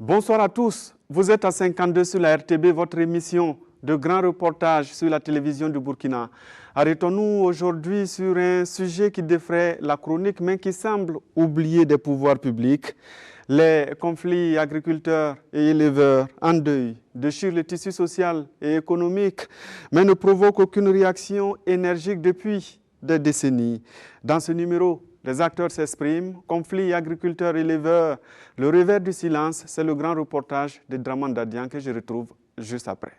Bonsoir à tous. Vous êtes à 52 sur la RTB, votre émission de grand reportage sur la télévision du Burkina. Arrêtons-nous aujourd'hui sur un sujet qui défraie la chronique, mais qui semble oublier des pouvoirs publics. Les conflits agriculteurs et éleveurs en deuil déchirent le tissu social et économique, mais ne provoquent aucune réaction énergique depuis des décennies. Dans ce numéro, les acteurs s'expriment, conflits agriculteurs-éleveurs, le revers du silence, c'est le grand reportage de Draman Dadian que je retrouve juste après.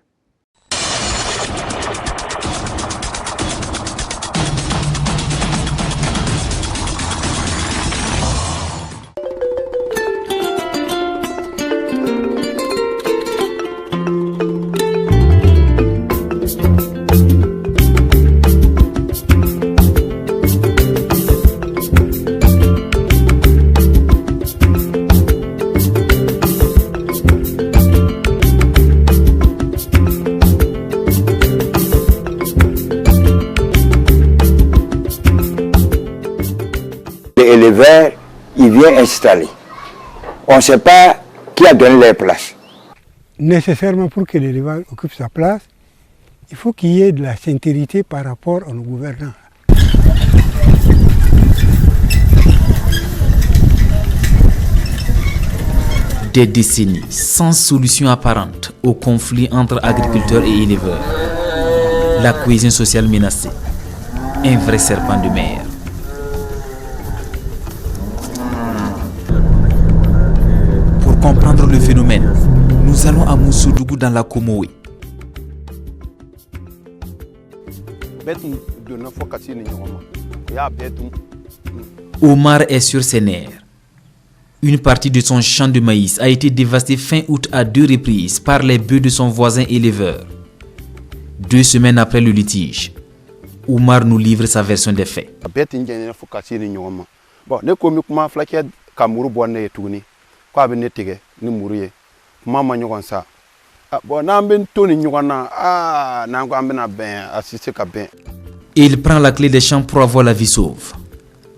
L'éleveur, il vient installer. On ne sait pas qui a donné les places. Nécessairement, pour que l'éleveur occupe sa place, il faut qu'il y ait de la sincérité par rapport à nos gouvernants. Des décennies sans solution apparente au conflit entre agriculteurs et éleveurs. La cohésion sociale menacée. Un vrai serpent de mer. Pour comprendre le phénomène, nous allons à Moussodougou dans la Komoé. Omar est sur ses nerfs. Une partie de son champ de maïs a été dévastée fin août à 2 reprises par les bœufs de son voisin éleveur. 2 semaines après le litige, Omar nous livre sa version des faits. Il prend la clé des champs pour avoir la vie sauve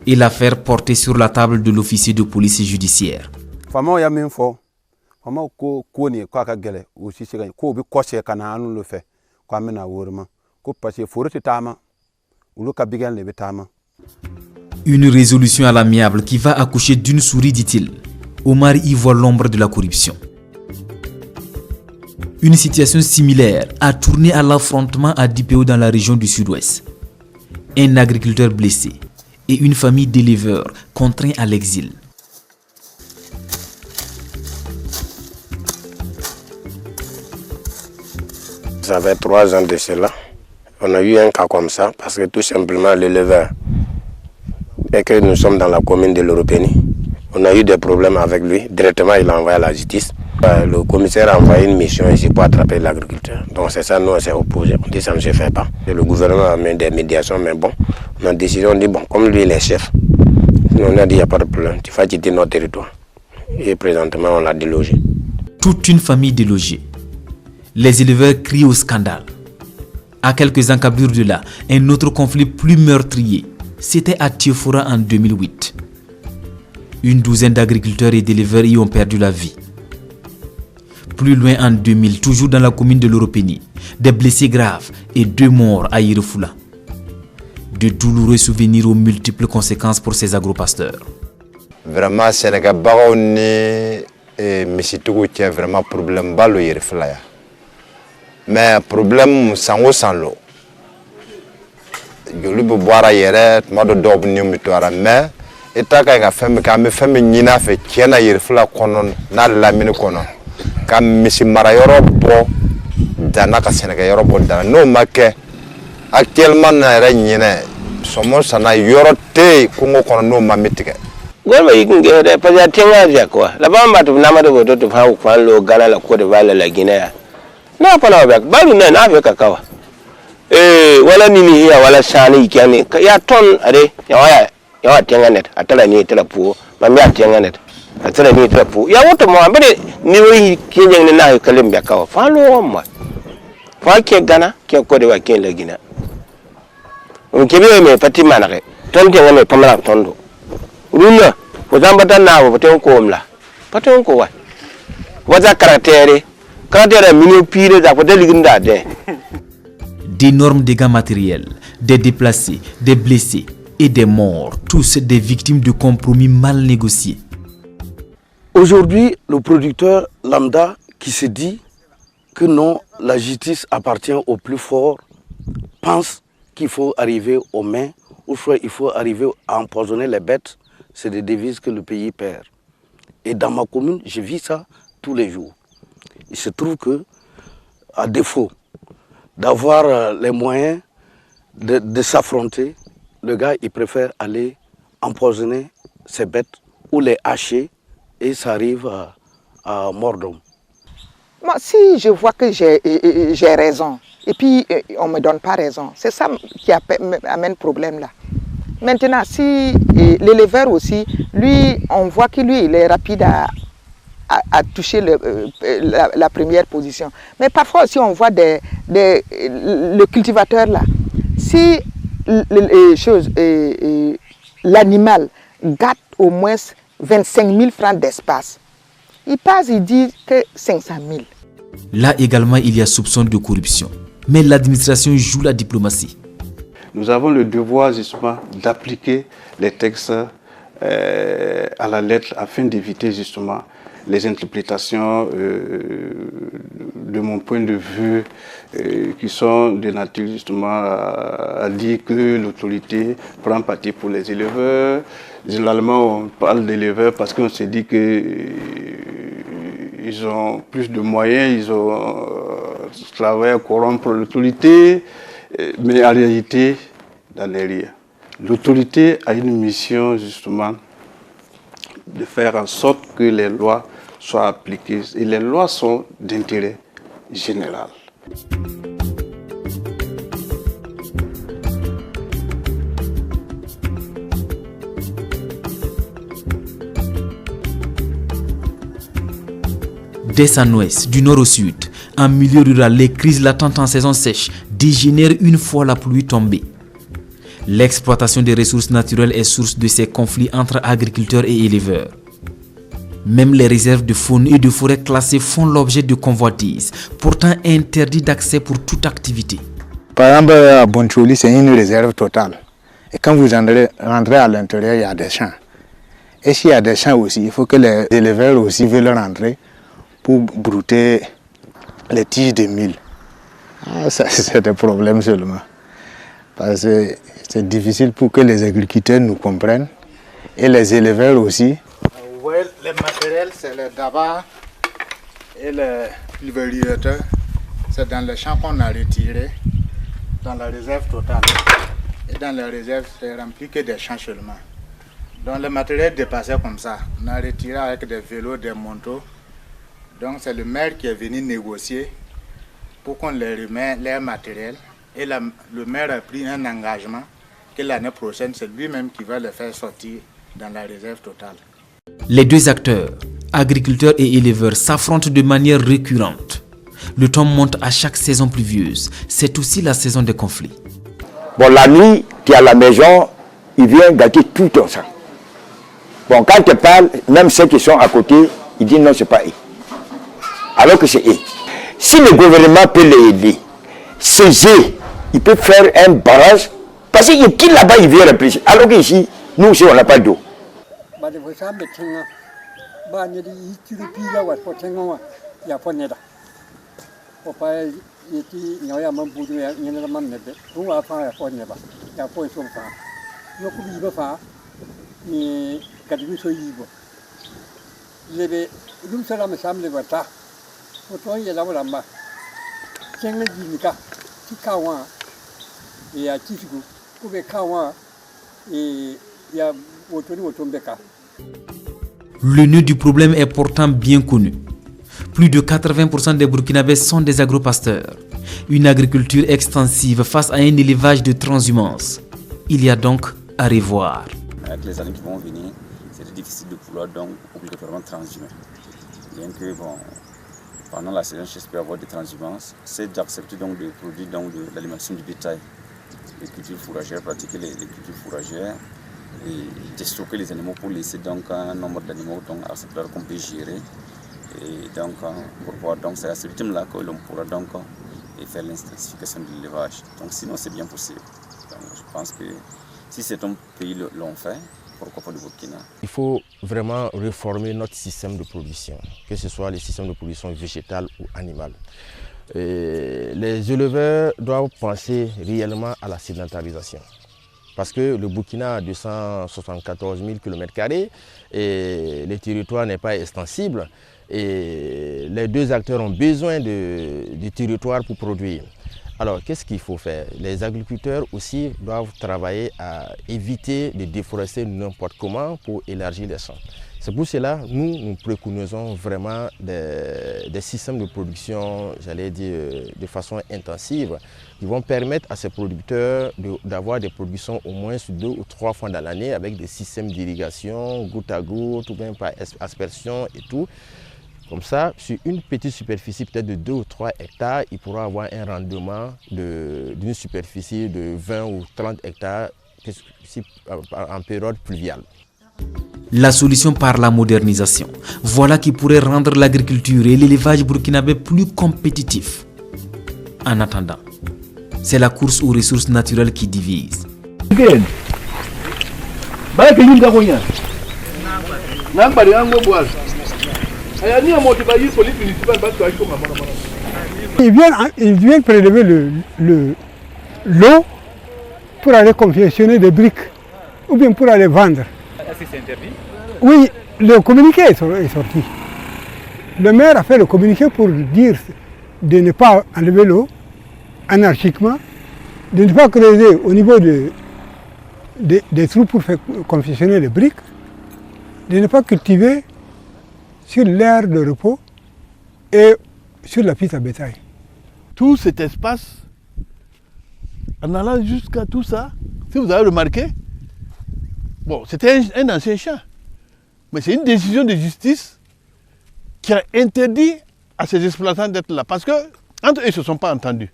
et l'affaire portée sur la table de l'officier de police judiciaire. Une résolution à l'amiable qui va accoucher d'une souris, dit-il. Omar y voit l'ombre de la corruption. Une situation similaire a tourné à l'affrontement à Dipéo dans la région du sud-ouest. Un agriculteur blessé et une famille d'éleveurs contraints à l'exil. Ça fait 3 ans de cela. On a eu un cas comme ça parce que tout simplement l'éleveur, et que nous sommes dans la commune de l'Europénie, on a eu des problèmes avec lui. Directement, il a envoyé à la justice. Le commissaire a envoyé une mission ici pour attraper l'agriculteur. Donc c'est ça, nous on s'est opposé. On dit ça ne se fait pas. Et le gouvernement a mis des médiations, mais bon, on a décidé, on dit bon, comme lui il est chef, on a dit il n'y a pas de problème, tu vas quitter notre territoire. Et présentement, on l'a délogé. Toute une famille délogée. Les éleveurs crient au scandale. À quelques encablures de là, un autre conflit plus meurtrier. C'était à Tiofora en 2008. Une douzaine d'agriculteurs et d'éleveurs y ont perdu la vie. Plus loin en 2000, toujours dans la commune de l'Europénie, des blessés graves et 2 morts à Irefula. De douloureux souvenirs aux multiples conséquences pour ces agropasteurs. Vraiment, Sénégal, Barouni et Missitougou, c'est vraiment problème balo Irefula. Mais problème sans l'eau. Je lui boire ailleurs, moi de dob numitoire, mais et ta ka femme ka me femme nyina fe kiena Irefula konon na lamine konon. Kam misi mara yoro bo dana ka Sénégal yoro bo dana no make actuellement na re nyine somo sana yoro te kungo kono no mamitike golba yikinge de pa ya tenga ja quoi la bamba to na ma de boto to fa ko lo gala la ko de vala la Guinée na pa na ba balu na na fe kakawa wala nini hiya wala shani kyani ya ton ade ya tenga net atala ni tela pu ma mi tenga net atala ni tela pu ya woto mo ambede ni wi kinje ni na kalim ya kawa fa lo mo fa ke gana ke ko de wa ken la Guinée on kebe me pati manake ton tenga me pamala tondo runa ko zambata na wo paton ko omla paton ko wa wata caractère mini pire da peut liginda de. D'énormes dégâts matériels, des déplacés, des blessés et des morts, tous des victimes de compromis mal négociés. Aujourd'hui, le producteur lambda qui se dit que non, la justice appartient au plus fort, pense qu'il faut arriver aux mains, ou soit il faut arriver à empoisonner les bêtes, c'est des devises que le pays perd. Et dans ma commune, je vis ça tous les jours. Il se trouve que, à défaut d'avoir les moyens de s'affronter, le gars il préfère aller empoisonner ses bêtes ou les hacher et ça arrive à mort d'homme. Moi, si je vois que j'ai raison et puis on ne me donne pas raison, c'est ça qui amène problème là. Maintenant, si l'éleveur aussi, lui, on voit que lui, il est rapide à toucher la première position. Mais parfois aussi, on voit le cultivateur là. Si l'animal gâte au moins 25 000 francs d'espace, il passe, il dit que 500 000. Là également, il y a soupçon de corruption. Mais l'administration joue la diplomatie. Nous avons le devoir justement d'appliquer les textes à la lettre afin d'éviter justement les interprétations de mon point de vue qui sont de nature justement à dire que l'autorité prend parti pour les éleveurs. Généralement, on parle d'éleveurs parce qu'on se dit qu'ils ont plus de moyens, ils ont travaillé à corrompre l'autorité, mais en réalité, dans les liens. L'autorité a une mission justement de faire en sorte que les lois soient appliquées et les lois sont d'intérêt général. D'est en ouest, du nord au sud, en milieu rural, les crises latentes en saison sèche dégénèrent une fois la pluie tombée. L'exploitation des ressources naturelles est source de ces conflits entre agriculteurs et éleveurs. Même les réserves de faune et de forêt classées font l'objet de convoitises, pourtant interdites d'accès pour toute activité. Par exemple, à Bonchouli, c'est une réserve totale. Et quand vous rentrez à l'intérieur, il y a des champs. Et s'il y a des champs aussi, il faut que les éleveurs aussi veulent rentrer pour brouter les tiges de mil. Ça, c'est des problèmes seulement. Parce que c'est difficile pour que les agriculteurs nous comprennent et les éleveurs aussi. Vous voyez, les matériels, c'est le daba et le pulvérisateur. C'est dans les champs qu'on a retiré, dans la réserve totale. Et dans la réserve, c'est rempli que des champs seulement. Donc le matériel dépassait comme ça. On a retiré avec des vélos, des manteaux. Donc c'est le maire qui est venu négocier pour qu'on les remette leur matériel. Et le maire a pris un engagement que l'année prochaine, c'est lui-même qui va le faire sortir dans la réserve totale. Les deux acteurs, agriculteurs et éleveurs, s'affrontent de manière récurrente. Le temps monte à chaque saison pluvieuse. C'est aussi la saison des conflits. Bon, la nuit, tu es à la maison, il vient gâter tout ton sang. Bon, quand tu parles, même ceux qui sont à côté, ils disent non, c'est pas eux. Alors que c'est eux. Si le gouvernement peut les aider, saisir, il peut faire un barrage, parce qu'il quitte là-bas, il vient réfléchir. Alors qu'ici, nous aussi, on n'a pas d'eau. Le nœud du problème est pourtant bien connu. Plus de 80% des Burkinabés sont des agropasteurs. Une agriculture extensive face à un élevage de transhumance. Il y a donc à revoir. Avec les années qui vont venir, c'est difficile de pouvoir donc obligatoirement transhumer. Bien que pendant la saison, j'espère avoir des transhumances, c'est d'accepter donc de produire donc de l'alimentation du bétail, les cultures fourragères, pratiquer les cultures fourragères et déstocker les animaux pour laisser donc un nombre d'animaux acceptable qu'on peut gérer. Et donc, pour voir, donc c'est à ce rythme-là que l'on pourra donc faire l'intensification de l'élevage. Donc sinon, c'est bien possible. Donc, je pense que si certains pays l'ont fait, pourquoi pas le Burkina? Il faut vraiment réformer notre système de production, que ce soit les systèmes de production végétale ou animale. Et les éleveurs doivent penser réellement à la sédentarisation. Parce que le Burkina a 274 000 km² et le territoire n'est pas extensible. Et les deux acteurs ont besoin du territoire pour produire. Alors, qu'est-ce qu'il faut faire? Les agriculteurs aussi doivent travailler à éviter de déforester n'importe comment pour élargir les champs. C'est pour cela que nous préconisons vraiment des systèmes de production, j'allais dire, de façon intensive, qui vont permettre à ces producteurs d'avoir des productions au moins 2 ou 3 fois dans l'année avec des systèmes d'irrigation, goutte à goutte, ou bien par aspersion et tout. Comme ça, sur une petite superficie peut-être de 2 ou 3 hectares, il pourra avoir un rendement d'une superficie de 20 ou 30 hectares en période pluviale. La solution par la modernisation. Voilà qui pourrait rendre l'agriculture et l'élevage burkinabé plus compétitifs. En attendant, c'est la course aux ressources naturelles qui divise. Ils viennent prélever l'eau pour aller confectionner des briques ou bien pour aller vendre. Est-ce que c'est interdit? Oui, le communiqué est sorti. Le maire a fait le communiqué pour dire de ne pas enlever l'eau anarchiquement, de ne pas creuser au niveau des trous pour faire confectionner les briques, de ne pas cultiver sur l'aire de repos et sur la piste à bétail. Tout cet espace, en allant jusqu'à tout ça, si vous avez remarqué, bon, c'était un ancien champ, mais c'est une décision de justice qui a interdit à ces exploitants d'être là, parce qu'entre eux, ils ne se sont pas entendus.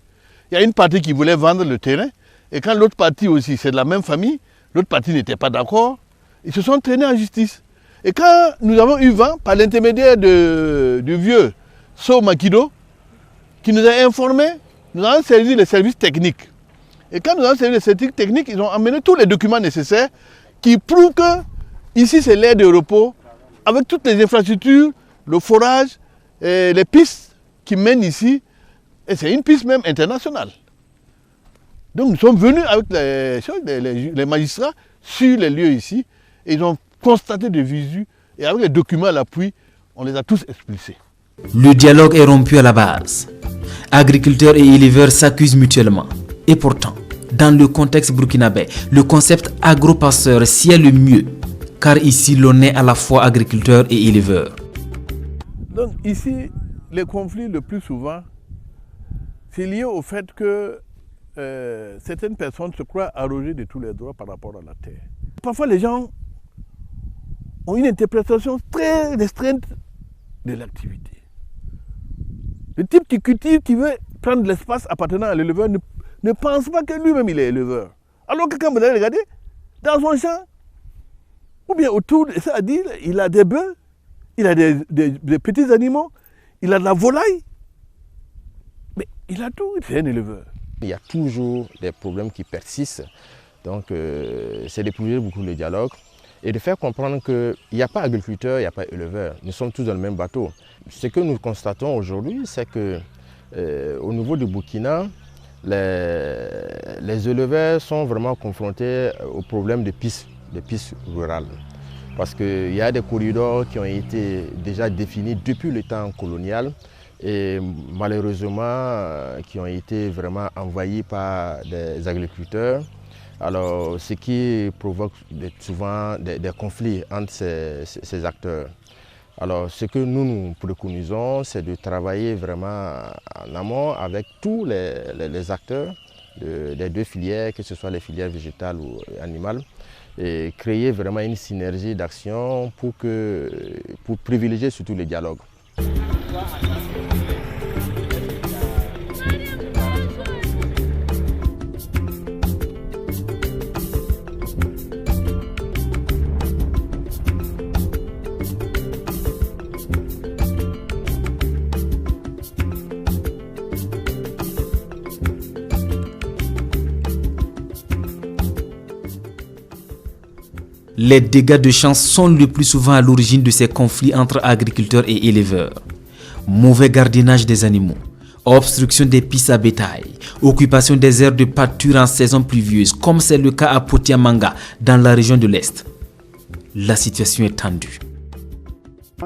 Il y a une partie qui voulait vendre le terrain, et quand l'autre partie aussi, c'est de la même famille, l'autre partie n'était pas d'accord, ils se sont traînés en justice. Et quand nous avons eu vent, par l'intermédiaire du vieux So Makido, qui nous a informés, nous avons saisi les services techniques. Et quand nous avons saisi les services techniques, ils ont amené tous les documents nécessaires qui prouvent que ici c'est l'aire de repos, avec toutes les infrastructures, le forage, et les pistes qui mènent ici, et c'est une piste même internationale. Donc nous sommes venus avec les magistrats sur les lieux ici, et ils ont constaté de visu, et avec les documents à l'appui, on les a tous expulsés. Le dialogue est rompu à la base. Agriculteurs et éleveurs s'accusent mutuellement. Et pourtant, dans le contexte burkinabé, le concept agro-passeur sied le mieux, car ici l'on est à la fois agriculteur et éleveur. Donc ici, les conflits le plus souvent, c'est lié au fait que certaines personnes se croient arrogées de tous les droits par rapport à la terre. Parfois les gens ont une interprétation très restreinte de l'activité. Le type qui cultive, qui veut prendre l'espace appartenant à l'éleveur, ne pense pas que lui-même il est éleveur. Alors que quand vous allez regarder, dans son champ, ou bien autour, c'est-à-dire, il a des bœufs, il a des petits animaux, il a de la volaille, mais il a tout, c'est un éleveur. Il y a toujours des problèmes qui persistent, donc c'est de privilégier beaucoup le dialogue et de faire comprendre qu'il n'y a pas agriculteur, il n'y a pas éleveur, nous sommes tous dans le même bateau. Ce que nous constatons aujourd'hui, c'est que au niveau du Burkina, les éleveurs sont vraiment confrontés au problème des pistes rurales. Parce qu'il y a des corridors qui ont été déjà définis depuis le temps colonial et malheureusement qui ont été vraiment envahis par des agriculteurs. Alors, ce qui provoque souvent des conflits entre ces acteurs. Alors, ce que nous préconisons, c'est de travailler vraiment en amont avec tous les acteurs des deux filières, que ce soit les filières végétales ou animales, et créer vraiment une synergie d'action pour privilégier surtout le dialogue. Les dégâts de champs sont le plus souvent à l'origine de ces conflits entre agriculteurs et éleveurs. Mauvais gardiennage des animaux, obstruction des pistes à bétail, occupation des aires de pâture en saison pluvieuse, comme c'est le cas à Potiamanga, dans la région de l'Est. La situation est tendue.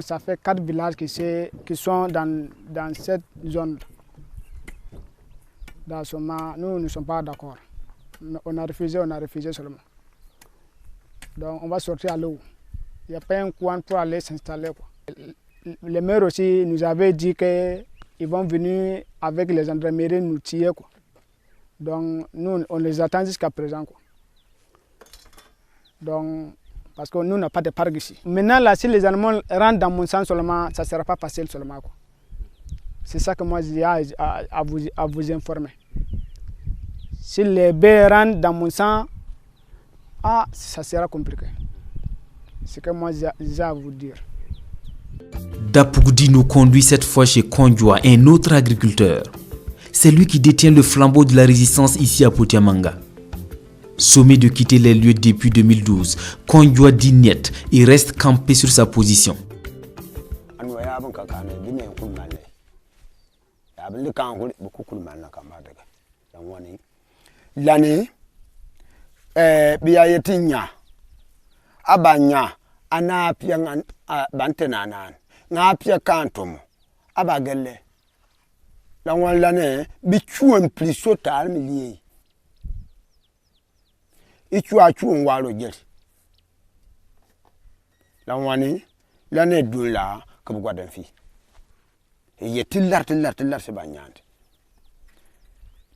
Ça fait 4 villages qui sont dans cette zone. Dans ce moment, nous ne sommes pas d'accord. On a refusé seulement. Donc on va sortir à l'eau. Il n'y a pas un coin pour aller s'installer. Le maire aussi nous avait dit qu'ils vont venir avec les gendarmeries nous tuer. Donc nous, on les attend jusqu'à présent. Donc, parce que nous n'avons pas de parc ici. Maintenant, là, si les animaux rentrent dans mon sang seulement, ça ne sera pas facile seulement. C'est ça que moi je dis à vous informer. Si les baies rentrent dans mon sang, ça sera compliqué. C'est ce que moi j'ai à vous dire. Dapougdi nous conduit cette fois chez Kondjoa, un autre agriculteur. C'est lui qui détient le flambeau de la résistance ici à Potiamanga. Sommé de quitter les lieux depuis 2012, Kondjoa dit niet et reste campé sur sa position. L'année, Biayetinya, Abanya, Anapian Bantenanan, Napia Cantum, Abagele. L'année, Bichuan plus total millier. Ichuachuan Walo Jet. L'année d'Ula, comme Guadanfi. Et y est-il là, c'est bagnant.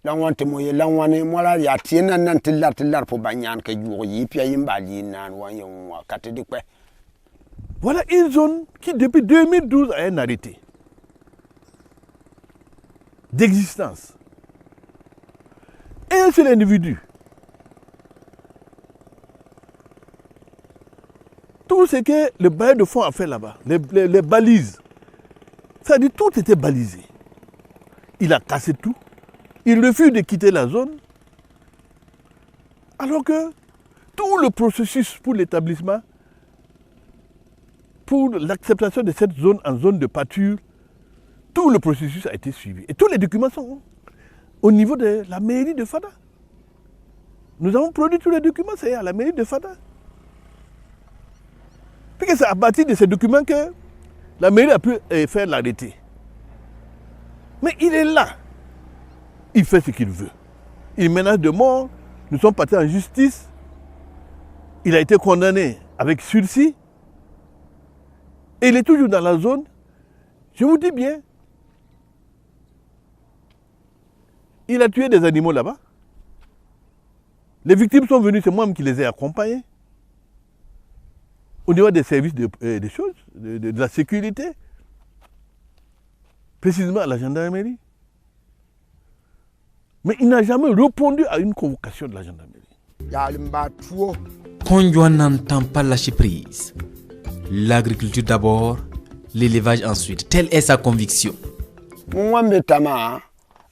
L'année, moi, il y a tien un pour bagnan que you y pia imbalina, Voilà une zone qui, depuis 2012, a un arrêté d'existence. Un seul individu. Tout ce que le bailleur de fonds a fait là-bas, les balises, ça dit tout était balisé. Il a cassé tout. Il refuse de quitter la zone. Alors que tout le processus pour l'établissement, pour l'acceptation de cette zone en zone de pâture, tout le processus a été suivi. Et tous les documents sont au niveau de la mairie de Fada. Nous avons produit tous les documents, c'est à la mairie de Fada. Puis c'est à partir de ces documents que la mairie a pu faire l'arrêté. Mais il est là. Il fait ce qu'il veut. Il menace de mort. Nous sommes partis en justice. Il a été condamné avec sursis. Et il est toujours dans la zone. Je vous dis bien, il a tué des animaux là-bas. Les victimes sont venues, c'est moi-même qui les ai accompagnés. Au niveau des services des choses, de la sécurité, précisément à la gendarmerie. Mais il n'a jamais répondu à une convocation de la gendarmerie. Kondjoa n'entend pas lâcher prise. L'agriculture d'abord, l'élevage ensuite. Telle est sa conviction. Moi, metama,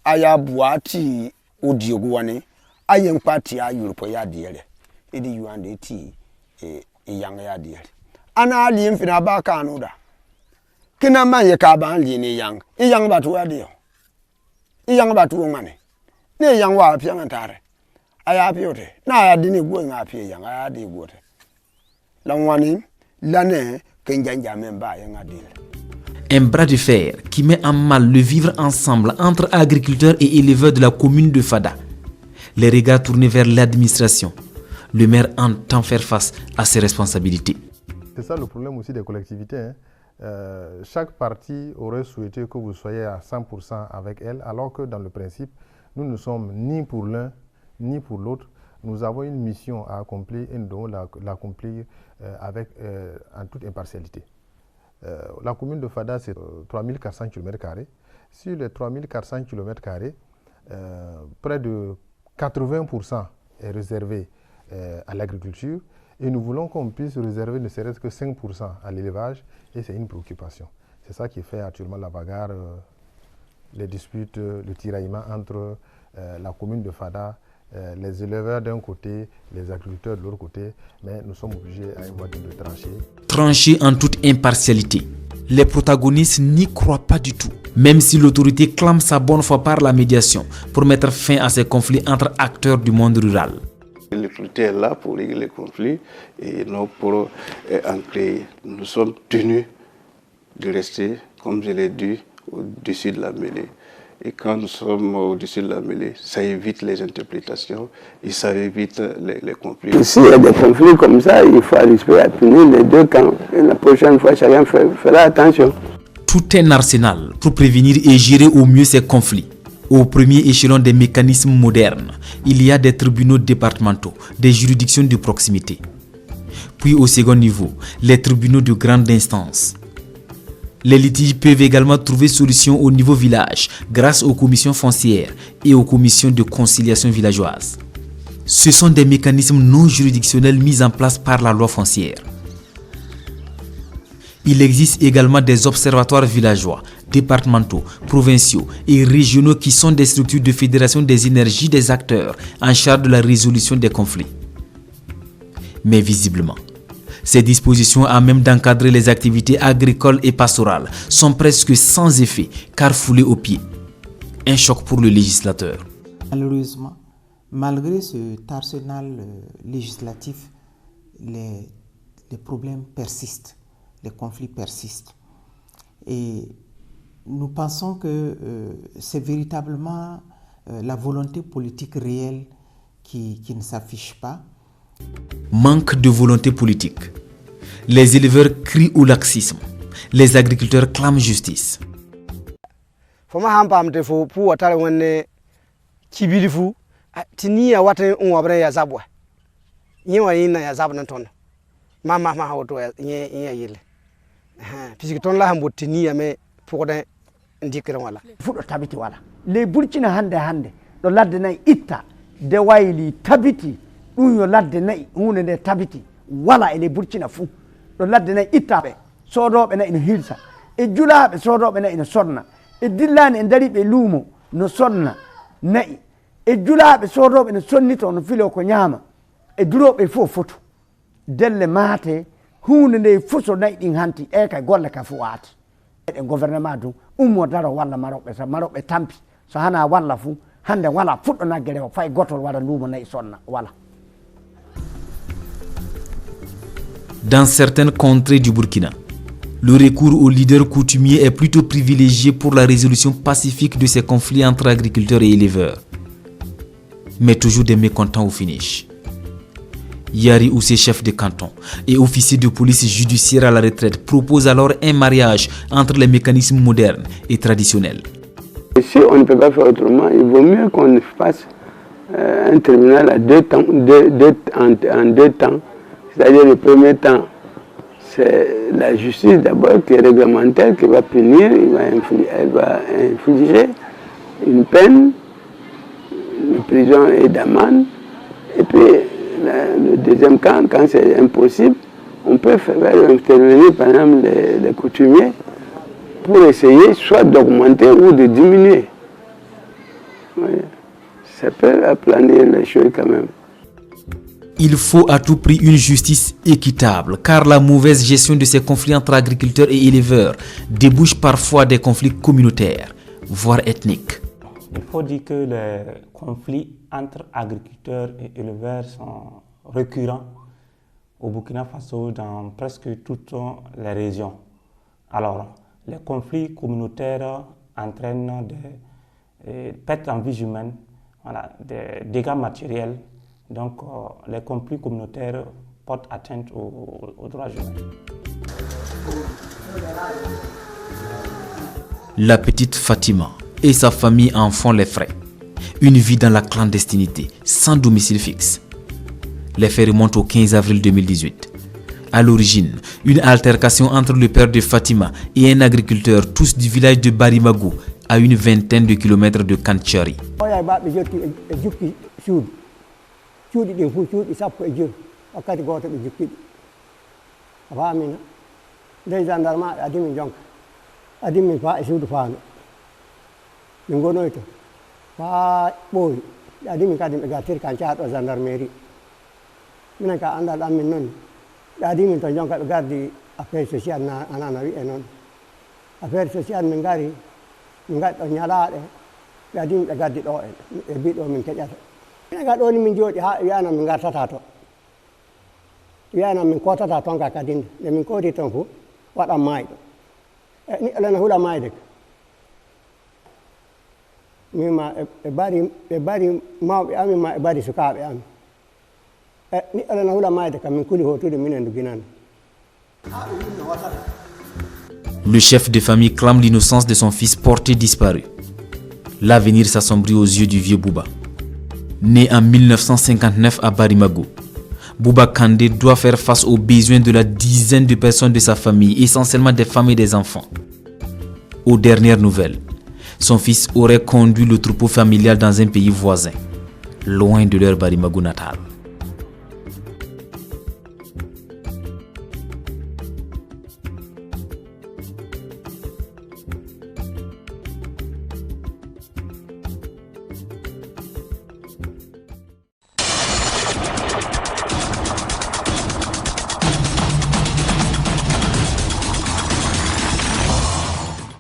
aya boati odioguane, ayen parti a Europe ya diele. Edi yuande ti yang ya diele. Ana ali mfina ba kanuda. Kina manye ka ban li ni yang. Yang batu ya dio. Yang batu ngane. Ne yang wa pian antare. Aya piote. Na ya dini gwo nga pie yang aya di gwote. Langwani l'année que njanja memba yang adile. Un bras de fer qui met en mal le vivre ensemble entre agriculteurs et éleveurs de la commune de Fada. Les regards tournés vers l'administration. Le maire entend faire face à ses responsabilités. C'est ça le problème aussi des collectivités. Chaque partie aurait souhaité que vous soyez à 100% avec elle, alors que dans le principe, nous ne sommes ni pour l'un ni pour l'autre. Nous avons une mission à accomplir et nous devons l'accomplir en toute impartialité. La commune de Fada, c'est 3400 km². Sur les 3400 km², près de 80% est réservé à l'agriculture et nous voulons qu'on puisse réserver ne serait-ce que 5% à l'élevage et c'est une préoccupation. C'est ça qui fait actuellement la bagarre, les disputes, le tiraillement entre la commune de Fada les éleveurs d'un côté, les agriculteurs de l'autre côté, mais nous sommes obligés à un moment donné de trancher. Trancher en toute impartialité. Les protagonistes n'y croient pas du tout, même si l'autorité clame sa bonne foi par la médiation pour mettre fin à ces conflits entre acteurs du monde rural. L'autorité est là pour régler les conflits et non pour en créer. Nous sommes tenus de rester, comme je l'ai dit, au-dessus de la mêlée. Et quand nous sommes au-dessus de la mêlée, ça évite les interprétations et ça évite les conflits. S'il y a des conflits comme ça, il faut arriver à punir les deux camps. Et la prochaine fois, chacun fera attention. Tout un arsenal pour prévenir et gérer au mieux ces conflits. Au premier échelon des mécanismes modernes, il y a des tribunaux départementaux, des juridictions de proximité. Puis au second niveau, les tribunaux de grande instance. Les litiges peuvent également trouver solution au niveau village grâce aux commissions foncières et aux commissions de conciliation villageoise. Ce sont des mécanismes non juridictionnels mis en place par la loi foncière. Il existe également des observatoires villageois, départementaux, provinciaux et régionaux qui sont des structures de fédération des énergies des acteurs en charge de la résolution des conflits. Mais visiblement, ces dispositions à même d'encadrer les activités agricoles et pastorales sont presque sans effet car foulées aux pieds. Un choc pour le législateur. Malheureusement, malgré cet arsenal législatif, les problèmes persistent, les conflits persistent. Et nous pensons que c'est véritablement la volonté politique réelle qui ne s'affiche pas. Manque de volonté politique. Les éleveurs crient au laxisme. Les agriculteurs clament justice. Foma hampamte fo pu watare wonne kibilifu tiniya watan wabre ya zabwa yiwa yina ya zabna ton mama ma hawto nya yile puisque ton la hambo tiniya me pokode ndikira wala fudo tabiti wala le burkina hande do ladde nay itta de wayli tabiti ɗum yo ladde nayi hunde nde tabiti wala ele burkina fuu ɗo ladde nayi ittaɓe sodoɓe nayi no hirsa e julaɓe sodoɓe nayi no sonna e dillani e dariɓe luumo no sonna nayi e julaɓe sodoɓe no sonnito no filo ko ñaama e duroɓe fof foto delle maate hunde nde fof so nayi ɗin hanti e kay golle ka fo waata e gouvernement du ummo daro walla maroɓe so maroɓe tampi so hana walla fuu hande wala fuɗɗo nagge rewo fay gotol waɗa luumo nayi sonna wala. Dans certaines contrées du Burkina, le recours aux leaders coutumiers est plutôt privilégié pour la résolution pacifique de ces conflits entre agriculteurs et éleveurs. Mais toujours des mécontents au finish. Yari Oussé, chef de canton et officier de police judiciaire à la retraite, propose alors un mariage entre les mécanismes modernes et traditionnels. Si on ne peut pas faire autrement, il vaut mieux qu'on fasse un tribunal à en deux temps. C'est-à-dire le premier temps, c'est la justice d'abord qui est réglementaire, qui va punir, elle va infliger une peine de prison et d'amende. Et puis le deuxième cas, quand c'est impossible, on peut faire intervenir par exemple les coutumiers pour essayer soit d'augmenter ou de diminuer. Oui. Ça peut aplanir les choses quand même. Il faut à tout prix une justice équitable, car la mauvaise gestion de ces conflits entre agriculteurs et éleveurs débouche parfois des conflits communautaires, voire ethniques. Il faut dire que les conflits entre agriculteurs et éleveurs sont récurrents au Burkina Faso dans presque toutes les régions. Alors, les conflits communautaires entraînent des pertes en vie humaine, voilà, des dégâts matériels. Donc, les conflits communautaires portent atteinte aux droits humains. La petite Fatima et sa famille en font les frais. Une vie dans la clandestinité, sans domicile fixe. Les faits remontent au 15 avril 2018. À l'origine, une altercation entre le père de Fatima et un agriculteur, tous du village de Barimagou, à une vingtaine de kilomètres de Kantchari. cuuɗi ɗin fof cuuɗi sappo e joyi wakkati gooto ɓe jukkiɗi a faamino ndey gendarme ɓe adimi jonka adimi fa e suudu faano min gonoy to faa ɓooyi adi min kadi gatir kan chat o gendarmerie min ka andal amin non adi min to jonka gardi affaire sociale na anana wi enon affaire sociale min gari min gaddo nyalaade adi min gardi do e bido min kejata min ga do ni min jodi ha yana min gartata to yana min kotata ton ka kadinde ne min kodi ton fu wada maydo ni elana hula mayde mima e bari mawɓe amin ma e bari sukaɓe amin ni alana hula mayde kam min kuli hotude minen duginani. Le chef de famille clame l'innocence de son fils porté disparu. L'avenir s'assombrit aux yeux du vieux Bouba. Né en 1959 à Barimago, Bouba Kandé doit faire face aux besoins de la dizaine de personnes de sa famille, essentiellement des femmes et des enfants. Aux dernières nouvelles, son fils aurait conduit le troupeau familial dans un pays voisin, loin de leur Barimago natal.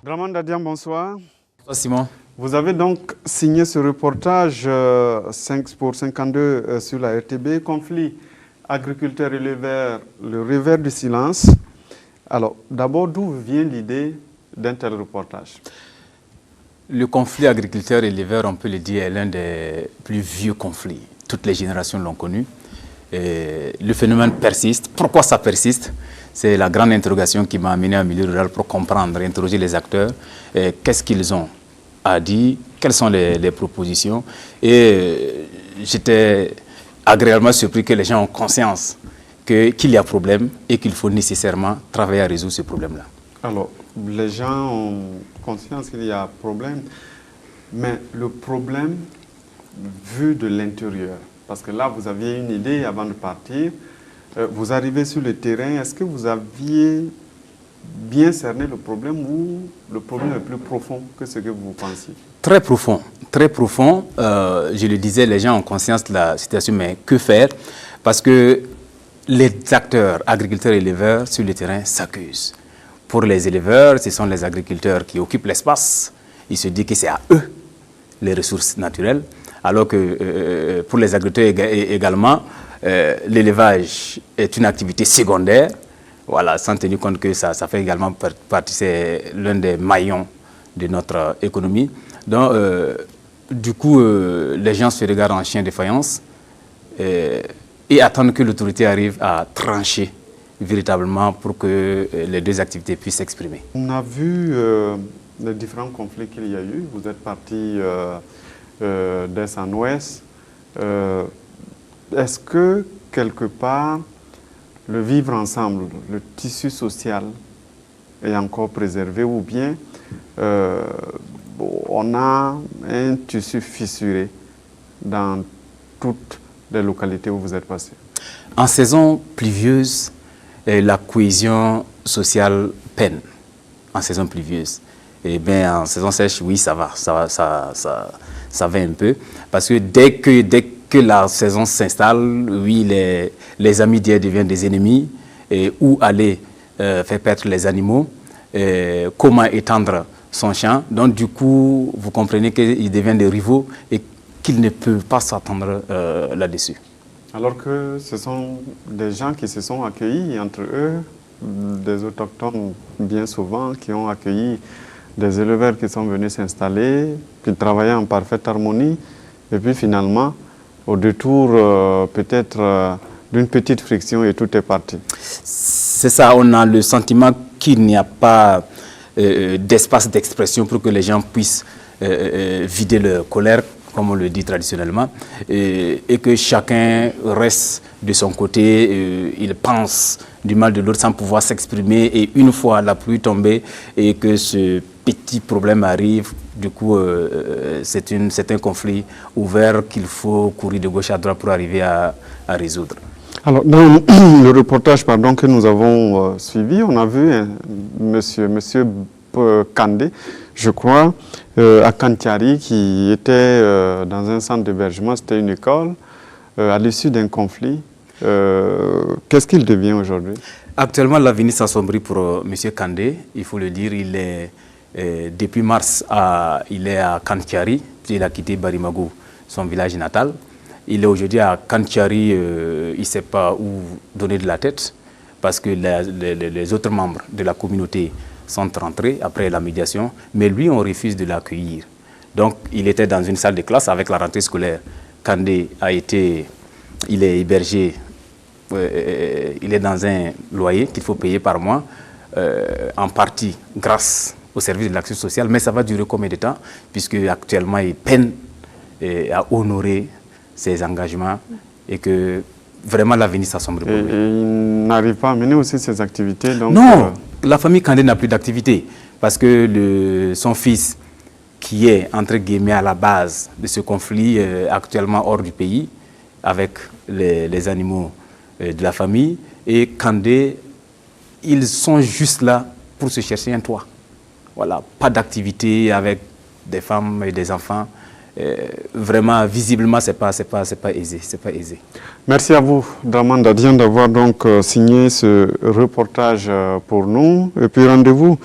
Draman Dadian, bonsoir. Bonsoir Simon. Vous avez donc signé ce reportage pour 52 sur la RTB, conflit agriculteur-éleveur, le revers du silence. Alors, d'abord, d'où vient l'idée d'un tel reportage? Le conflit agriculteur-éleveur, on peut le dire, est l'un des plus vieux conflits. Toutes les générations l'ont connu. Et le phénomène persiste. Pourquoi ça persiste? C'est la grande interrogation qui m'a amené en milieu rural pour comprendre, interroger les acteurs, qu'est-ce qu'ils ont à dire, quelles sont les propositions. Et j'étais agréablement surpris que les gens ont conscience qu'il y a problème et qu'il faut nécessairement travailler à résoudre ce problème-là. Alors, les gens ont conscience qu'il y a problème, mais le problème vu de l'intérieur, parce que là, vous aviez une idée avant de partir, vous arrivez sur le terrain, est-ce que vous aviez bien cerné le problème ou le problème est plus profond que ce que vous pensiez? Très profond, très profond. Je le disais, les gens ont conscience de la situation, mais que faire? Parce que les acteurs, agriculteurs et éleveurs sur le terrain s'accusent. Pour les éleveurs, ce sont les agriculteurs qui occupent l'espace. Ils se disent que c'est à eux les ressources naturelles, alors que pour les agriculteurs également, l'élevage est une activité secondaire, voilà, sans tenir compte que ça fait également partie, c'est l'un des maillons de notre économie. Donc, du coup, les gens se regardent en chien de faïence et attendent que l'autorité arrive à trancher véritablement pour que les deux activités puissent s'exprimer. On a vu les différents conflits qu'il y a eu. Vous êtes parti d'est en ouest. Est-ce que, quelque part, le vivre ensemble, le tissu social est encore préservé ou bien on a un tissu fissuré dans toutes les localités où vous êtes passé? En saison pluvieuse, la cohésion sociale peine. En saison pluvieuse. Et bien en saison sèche, oui, ça va un peu. Parce que dès que la saison s'installe, oui, les amis d'hier deviennent des ennemis. Et où aller faire perdre les animaux, comment étendre son champ. Donc du coup, vous comprenez qu'ils deviennent des rivaux et qu'ils ne peuvent pas s'attendre là-dessus. Alors que ce sont des gens qui se sont accueillis entre eux, des autochtones bien souvent, qui ont accueilli des éleveurs qui sont venus s'installer, qui travaillaient en parfaite harmonie. Et puis finalement, au détour peut-être d'une petite friction et tout est parti. C'est ça, on a le sentiment qu'il n'y a pas d'espace d'expression pour que les gens puissent vider leur colère, comme on le dit traditionnellement, et que chacun reste de son côté, il pense du mal de l'autre sans pouvoir s'exprimer, et une fois la pluie tombée et que ce petit problème arrive, du coup c'est un conflit ouvert qu'il faut courir de gauche à droite pour arriver à résoudre. Alors, dans le reportage que nous avons suivi, on a vu monsieur Kandé je crois, à Kantiari, qui était dans un centre d'hébergement, c'était une école, à l'issue d'un conflit. Qu'est-ce qu'il devient aujourd'hui? Actuellement, l'avenir s'assombrit pour M. Kandé. Il faut le dire, il est, depuis mars, il est à Kantiari. Il a quitté Barimago, son village natal. Il est aujourd'hui à Kantiari, il ne sait pas où donner de la tête, parce que les autres membres de la communauté sont rentrés après la médiation, mais lui, on refuse de l'accueillir. Donc, il était dans une salle de classe avec la rentrée scolaire. Kandé il est hébergé, il est dans un loyer qu'il faut payer par mois, en partie grâce au service de l'action sociale, mais ça va durer combien de temps, puisque actuellement il peine à honorer ses engagements et que vraiment l'avenir s'assombrit pour lui. Et il n'arrive pas à mener aussi ses activités donc, non, la famille Kandé n'a plus d'activité, parce que son fils, qui est entre guillemets à la base de ce conflit, actuellement hors du pays, avec les animaux de la famille, et Kandé, ils sont juste là pour se chercher un toit. Voilà, pas d'activité avec des femmes et des enfants. Vraiment, visiblement, c'est pas aisé, c'est pas aisé. Merci à vous, Draman Dadian, d'avoir donc signé ce reportage pour nous. Et puis rendez-vous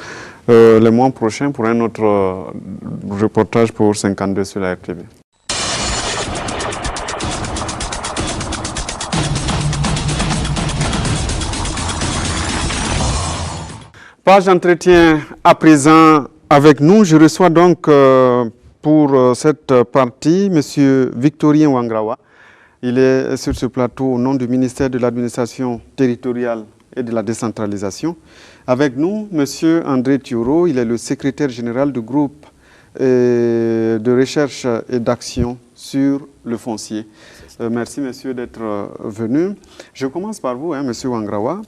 le mois prochain pour un autre reportage pour 52 sur la RTV. Page d'entretien à présent avec nous. Je reçois donc pour cette partie M. Victorien Wangrawa. Il est sur ce plateau au nom du ministère de l'Administration territoriale et de la décentralisation. Avec nous, M. André Thioro, il est le secrétaire général du groupe de recherche et d'action sur le foncier. Merci, monsieur, d'être venu. Je commence par vous, M. Wangrawa.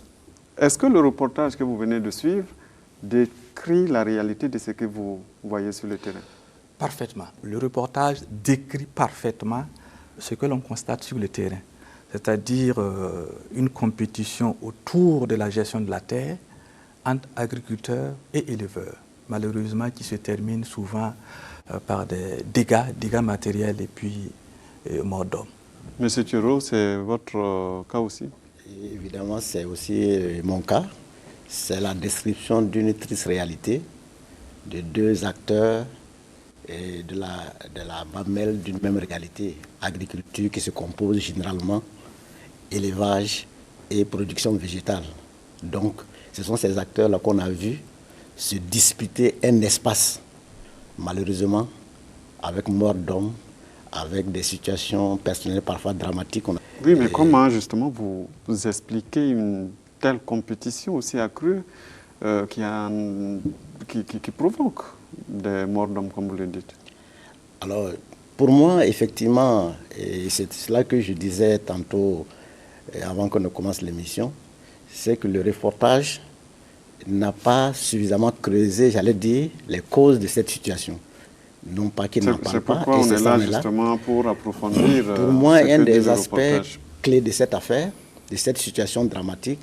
Est-ce que le reportage que vous venez de suivre décrit la réalité de ce que vous voyez sur le terrain? Parfaitement. Le reportage décrit parfaitement ce que l'on constate sur le terrain, c'est-à-dire une compétition autour de la gestion de la terre entre agriculteurs et éleveurs, malheureusement qui se termine souvent par des dégâts matériels et puis mort d'homme. Monsieur Thioro, c'est votre cas aussi? Évidemment, c'est aussi mon cas. C'est la description d'une triste réalité de deux acteurs et de la mamelle d'une même réalité. Agriculture qui se compose généralement élevage et production végétale. Donc, ce sont ces acteurs-là qu'on a vus se disputer un espace, malheureusement, avec mort d'hommes, avec des situations personnelles parfois dramatiques. Oui, mais comment justement vous expliquez une telle compétition aussi accrue qui provoque des morts d'hommes, comme vous le dites? Alors, pour moi, effectivement, et c'est cela que je disais tantôt, avant qu'on ne commence l'émission, c'est que le reportage n'a pas suffisamment creusé, j'allais dire, les causes de cette situation. Non pas qu'il n'en parle pas. C'est pourquoi on est là justement pour approfondir. Pour moi, un des aspects clés de cette affaire, de cette situation dramatique,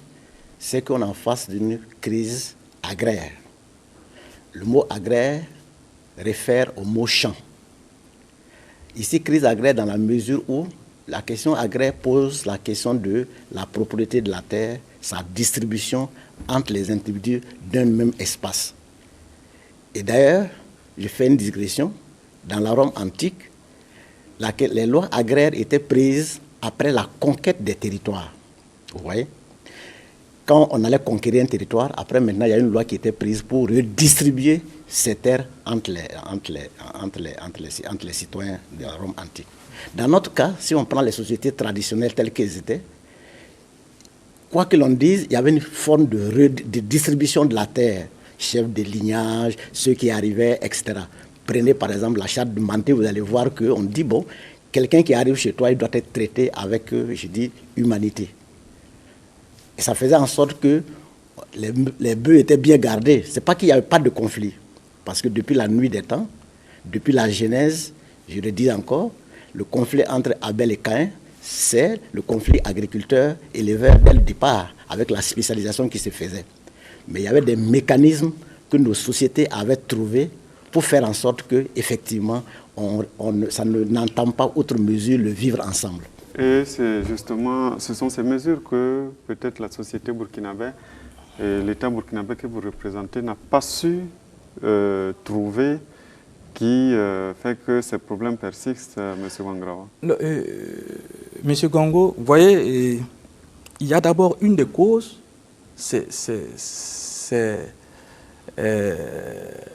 c'est qu'on est en face d'une crise agraire. Le mot agraire réfère au mot champ. Ici, crise agraire dans la mesure où la question agraire pose la question de la propriété de la terre, sa distribution entre les individus d'un même espace. Et d'ailleurs, je fais une digression. Dans la Rome antique, les lois agraires étaient prises après la conquête des territoires. Vous voyez? Quand on allait conquérir un territoire, après maintenant, il y a une loi qui était prise pour redistribuer ces terres entre les citoyens de la Rome antique. Dans notre cas, si on prend les sociétés traditionnelles telles qu'elles étaient, quoi que l'on dise, il y avait une forme de distribution de la terre. Chefs de lignage, ceux qui arrivaient, etc. Prenez par exemple la charte de Manté, vous allez voir qu'on dit, bon, quelqu'un qui arrive chez toi, il doit être traité avec, je dis, humanité. Et ça faisait en sorte que les bœufs étaient bien gardés. Ce n'est pas qu'il n'y avait pas de conflit. Parce que depuis la nuit des temps, depuis la Genèse, je le dis encore, le conflit entre Abel et Caïn, c'est le conflit agriculteur-éleveur dès le départ, avec la spécialisation qui se faisait. Mais il y avait des mécanismes que nos sociétés avaient trouvés pour faire en sorte que effectivement ça n'entame pas autre mesure le vivre ensemble. Et c'est justement, ce sont ces mesures que peut-être la société burkinabé et l'État burkinabé que vous représentez n'a pas su trouver qui fait que ces problèmes persistent, M. Wangrawa. M. Gongo, vous voyez, il y a d'abord une des causes, c'est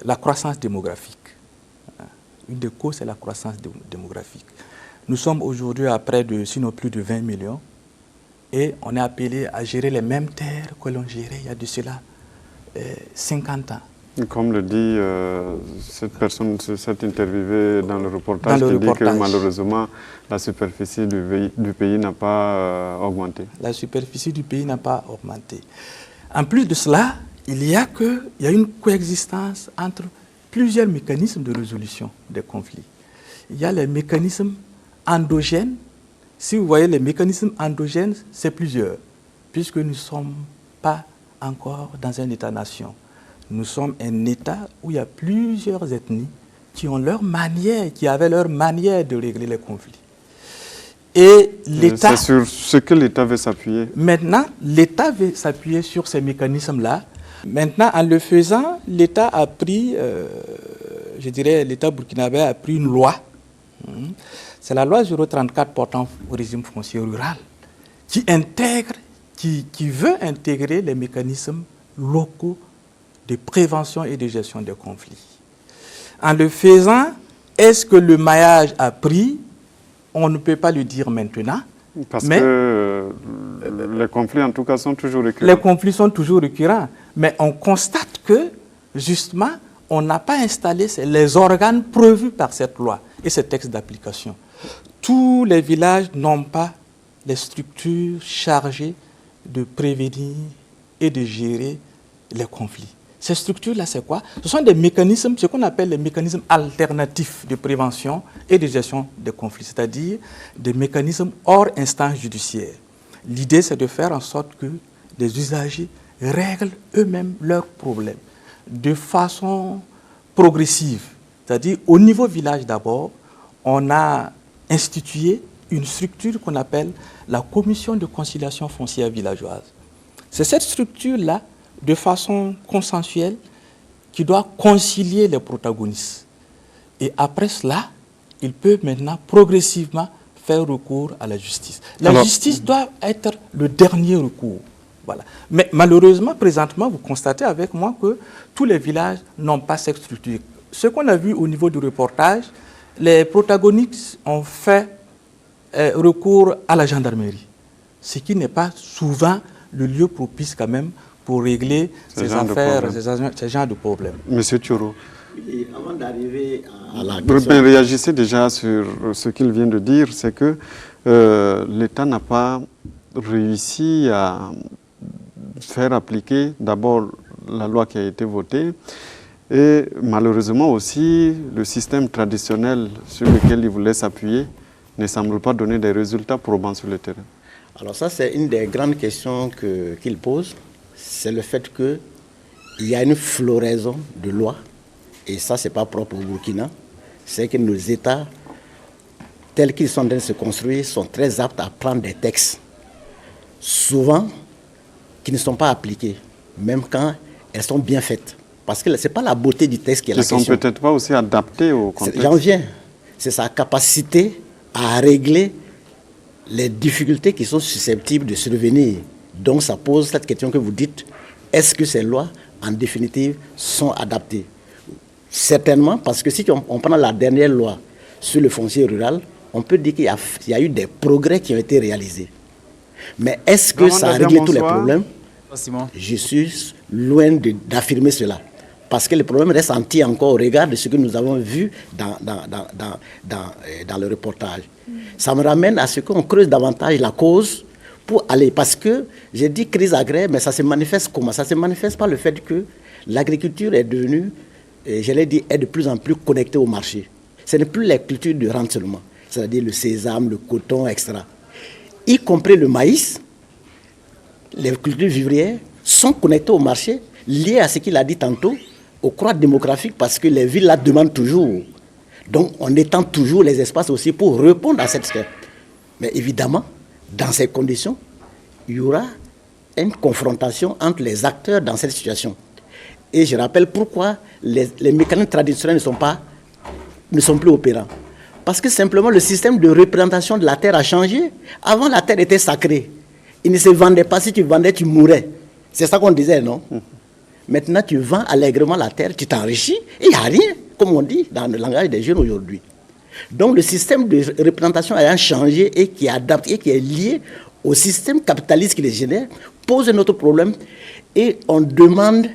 la croissance démographique. Une des causes, c'est la croissance démographique. Nous sommes aujourd'hui à près de, sinon plus de 20 millions, et on est appelé à gérer les mêmes terres que l'on gérait il y a de cela 50 ans. Comme le dit cette personne, cette interviewée dans le reportage, dit que malheureusement la superficie du pays n'a pas augmenté. La superficie du pays n'a pas augmenté. En plus de cela, il y a une coexistence entre plusieurs mécanismes de résolution des conflits. Il y a les mécanismes endogènes. Si vous voyez les mécanismes endogènes, c'est plusieurs, puisque nous ne sommes pas encore dans un État-nation. Nous sommes un État où il y a plusieurs ethnies qui ont leur manière, qui avaient leur manière de régler les conflits. Et l'État... C'est sur ce que l'État veut s'appuyer. Maintenant, l'État veut s'appuyer sur ces mécanismes-là. Maintenant, en le faisant, l'État a pris, je dirais, l'État burkinabé a pris une loi. C'est la loi 034 portant au régime foncier rural qui intègre, qui veut intégrer les mécanismes locaux de prévention et de gestion des conflits. En le faisant, est-ce que le maillage a pris? On ne peut pas le dire maintenant. Parce que les conflits, en tout cas, sont toujours récurrents. Les conflits sont toujours récurrents. Mais on constate que, justement, on n'a pas installé les organes prévus par cette loi et ces textes d'application. Tous les villages n'ont pas les structures chargées de prévenir et de gérer les conflits. Ces structures-là, c'est quoi? Ce sont des mécanismes, ce qu'on appelle les mécanismes alternatifs de prévention et de gestion des conflits, c'est-à-dire des mécanismes hors instance judiciaire. L'idée, c'est de faire en sorte que les usagers règlent eux-mêmes leurs problèmes de façon progressive. C'est-à-dire, au niveau village d'abord, on a institué une structure qu'on appelle la commission de conciliation foncière villageoise. C'est cette structure-là, de façon consensuelle, qui doit concilier les protagonistes. Et après cela, il peut maintenant progressivement faire recours à la justice. La justice doit être le dernier recours. Voilà. Mais malheureusement, présentement, vous constatez avec moi que tous les villages n'ont pas cette structure. Ce qu'on a vu au niveau du reportage, les protagonistes ont fait recours à la gendarmerie, ce qui n'est pas souvent le lieu propice quand même pour régler ces affaires, ces genres de problèmes. Monsieur Thioro, avant d'arriver à la question... Réagissez déjà sur ce qu'il vient de dire, c'est que l'État n'a pas réussi à faire appliquer d'abord la loi qui a été votée et malheureusement aussi le système traditionnel sur lequel il voulait s'appuyer ne semble pas donner des résultats probants sur le terrain. Alors ça, c'est une des grandes questions qu'il pose. C'est le fait qu'il y a une floraison de lois, et ça, ce n'est pas propre au Burkina. C'est que nos États, tels qu'ils sont en train de se construire, sont très aptes à prendre des textes, souvent, qui ne sont pas appliqués, même quand elles sont bien faites. Parce que ce n'est pas la beauté du texte qui est la question. Ils ne sont peut-être pas aussi adaptés au contexte. J'en viens. C'est sa capacité à régler les difficultés qui sont susceptibles de survenir. Donc ça pose cette question que vous dites, est-ce que ces lois, en définitive, sont adaptées? Certainement, parce que si on prend la dernière loi sur le foncier rural, on peut dire qu'il y a eu des progrès qui ont été réalisés. Mais est-ce que ça a réglé tous les problèmes? Je suis loin d'affirmer cela. Parce que le problème reste entier encore au regard de ce que nous avons vu dans le reportage. Ça me ramène à ce qu'on creuse davantage la cause pour aller. Parce que j'ai dit crise agraire, mais ça se manifeste comment? Ça se manifeste par le fait que l'agriculture est devenue, je l'ai dit, est de plus en plus connectée au marché. Ce n'est plus les cultures de rente seulement, c'est-à-dire le sésame, le coton, etc. Y compris le maïs, les cultures vivrières sont connectées au marché, liées à ce qu'il a dit tantôt, au croît démographique parce que les villes la demandent toujours. Donc on étend toujours les espaces aussi pour répondre à cette sphère. Mais évidemment, dans ces conditions, il y aura une confrontation entre les acteurs dans cette situation. Et je rappelle pourquoi les mécanismes traditionnels ne sont plus opérants. Parce que simplement le système de représentation de la terre a changé. Avant, la terre était sacrée. Il ne se vendait pas. Si tu vendais, tu mourais. C'est ça qu'on disait, non? Maintenant, tu vends allègrement la terre, tu t'enrichis, et il n'y a rien, comme on dit dans le langage des jeunes aujourd'hui. Donc le système de représentation ayant changé et qui est adapté, et qui est lié au système capitaliste qui les génère, pose un autre problème. Et on demande